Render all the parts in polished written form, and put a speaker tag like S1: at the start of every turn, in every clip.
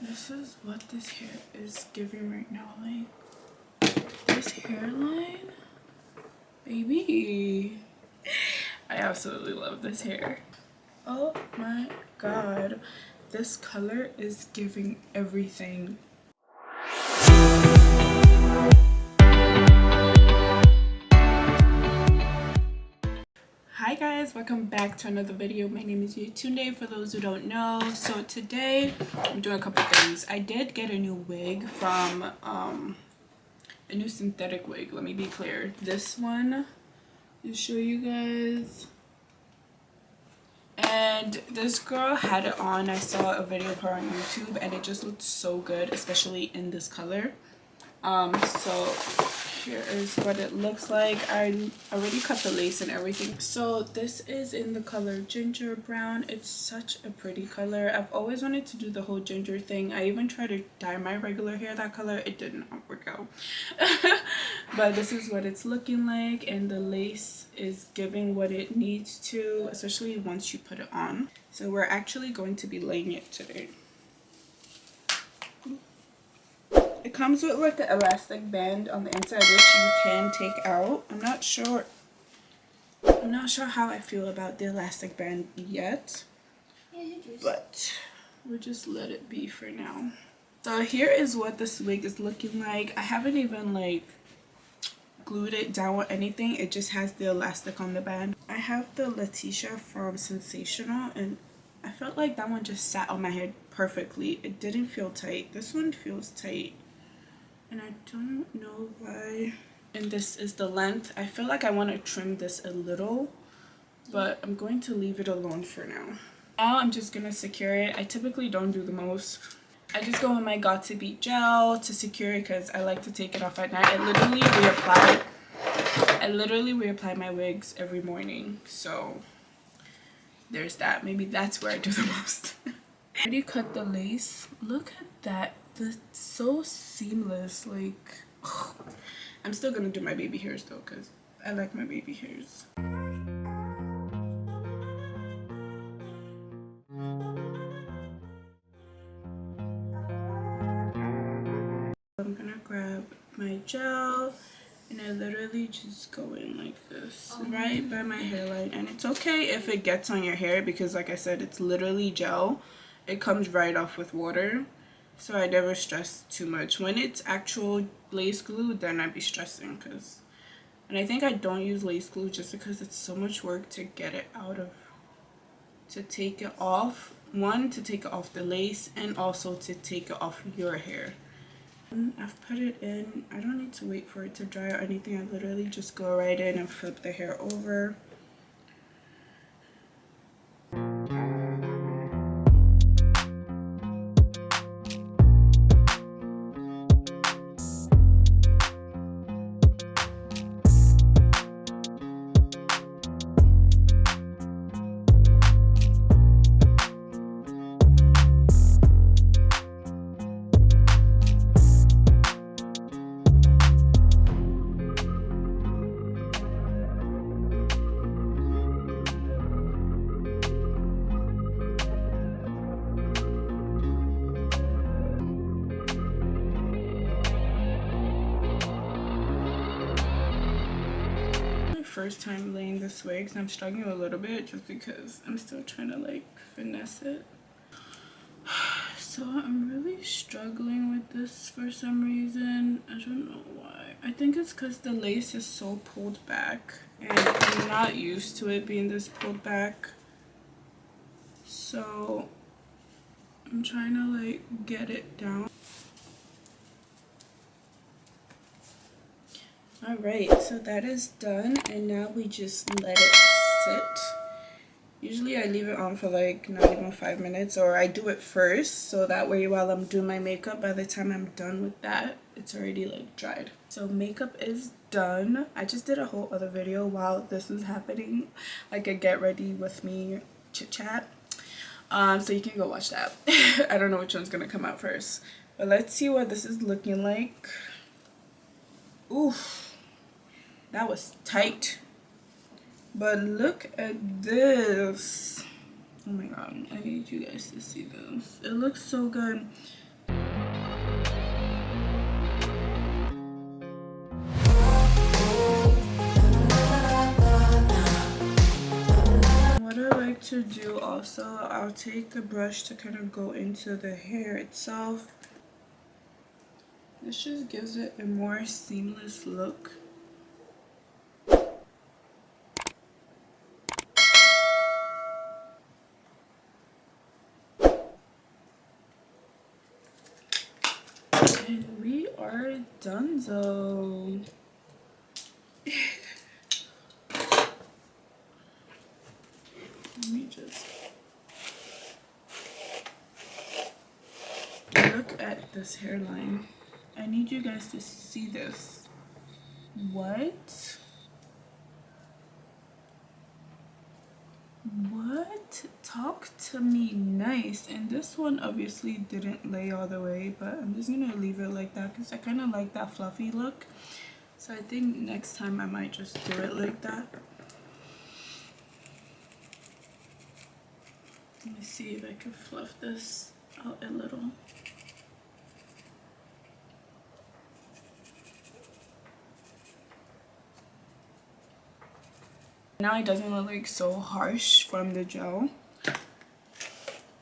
S1: This is what this hair is giving right now. Like, this hairline, baby. I absolutely love this hair. Oh my god, this color is giving everything. Hi guys, welcome back to another video. My name is Yetunde for those who don't know. So today I'm doing a couple things. I did get a new wig from a new synthetic wig. Let me be clear, this one, I'll show you guys. And this girl had it on. I saw a video of her on YouTube and it just looked so good, especially in this color. So here is what it looks like. I already cut the lace and everything. So this is in the color ginger brown. It's such a pretty color. I've always wanted to do the whole ginger thing. I even tried to dye my regular hair that color. It did not work out. But this is what it's looking like, and the lace is giving what it needs to, especially once you put it on. So we're actually going to be laying it today. It comes with like an elastic band on the inside, which you can take out. I'm not sure how I feel about the elastic band yet, but we'll just let it be for now. So here is what this wig is looking like. I haven't even like glued it down or anything. It just has the elastic on the band. I have the Letitia from Sensational, and I felt like that one just sat on my head perfectly. It didn't feel tight. This one feels tight, and I don't know why. And this is the length. I feel like I want to trim this a little, but I'm going to leave it alone for now. Now I'm just going to secure it. I typically don't do the most. I just go in my Got to Beat gel to secure it because I like to take it off at night. I literally reapply my wigs every morning. So there's that. Maybe that's where I do the most. I already cut the lace. Look at that. That's so seamless. Like, ugh. I'm still gonna do my baby hairs though, because I like my baby hairs. I'm gonna grab my gel and I literally just go in like this, right by my hairline. And it's okay if it gets on your hair because, like I said, it's literally gel. It comes right off with water. So I never stress too much. When it's actual lace glue, then I'd be stressing, and I think I don't use lace glue just because it's so much work to get it out of, to take it off. One, to take it off the lace, and also to take it off your hair. I've put it in. I don't need to wait for it to dry or anything. I literally just go right in and flip the hair over. First time laying this wig, so I'm struggling a little bit just because I'm still trying to like finesse it. So I'm really struggling with this for some reason. I don't know why. I think it's because the lace is so pulled back and I'm not used to it being this pulled back. So I'm trying to like get it down. Alright, so that is done, and now we just let it sit. Usually I leave it on for like not even 5 minutes, or I do it first, so that way while I'm doing my makeup, by the time I'm done with that, it's already like dried. So makeup is done. I just did a whole other video while this was happening, like a get ready with me chit chat. So you can go watch that. I don't know which one's gonna come out first, but let's see what this is looking like. Oof. That was tight, but look at this. Oh my god, I need you guys to see this. It looks so good. like to do also, I'll take a brush to kind of go into the hair itself. This just gives it a more seamless look. And we are done though. Let me just look at this hairline. I need you guys to see this. What? What? Talk to me nice. And this one obviously didn't lay all the way, but I'm just gonna leave it like that because I kind of like that fluffy look. So I think next time I might just do it like that. Let me see if I can fluff this out a little. Now it doesn't look like so harsh from the gel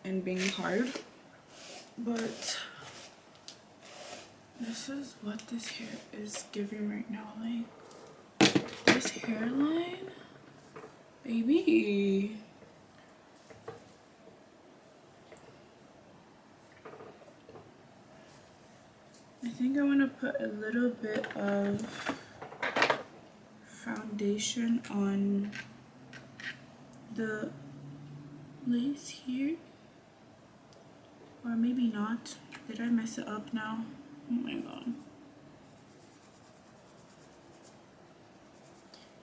S1: and being hard, but this is what this hair is giving right now. Like this hairline, baby. I think I want to put a little bit of foundation on the lace here, or maybe not. Did I mess it up now? Oh my god.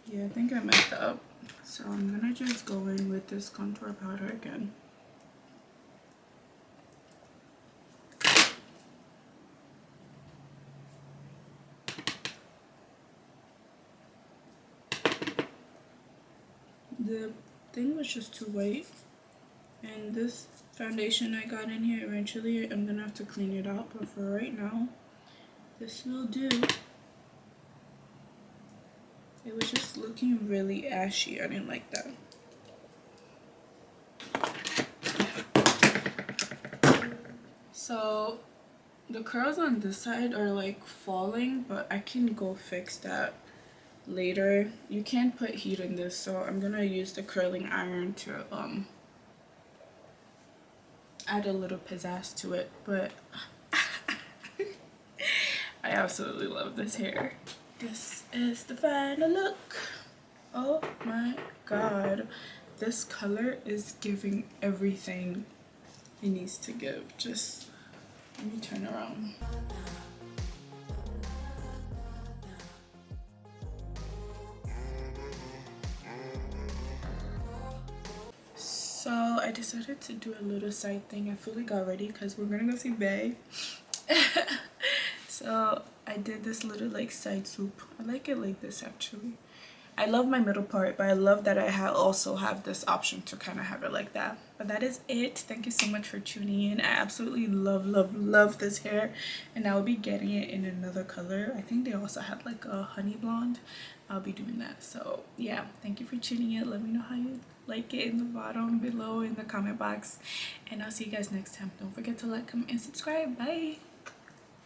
S1: Yeah, I think I messed it up. So I'm gonna just go in with this contour powder again. The thing was just too white, and this foundation I got in here, eventually I'm gonna have to clean it out, but for right now this will do. It was just looking really ashy. I didn't like that. So the curls on this side are like falling, but I can go fix that later. You can't put heat in this, so I'm gonna use the curling iron to add a little pizzazz to it. But I absolutely love this hair. This is the final look. Oh my god, this color is giving everything it needs to give. Just let me turn around. So I decided to do a little side thing. I fully got ready because we're gonna go see Bae. So I did this little like side swoop. I like it like this actually. I love my middle part, but I love that I also have this option to kind of have it like that. But that is it. Thank you so much for tuning in. I absolutely love this hair, and I will be getting it in another color. I think they also have like a honey blonde. I'll be doing that. So yeah, thank you for tuning in. Let me know how you like it in the bottom below in the comment box, and I'll see you guys next time. Don't forget to like, comment, and subscribe. Bye.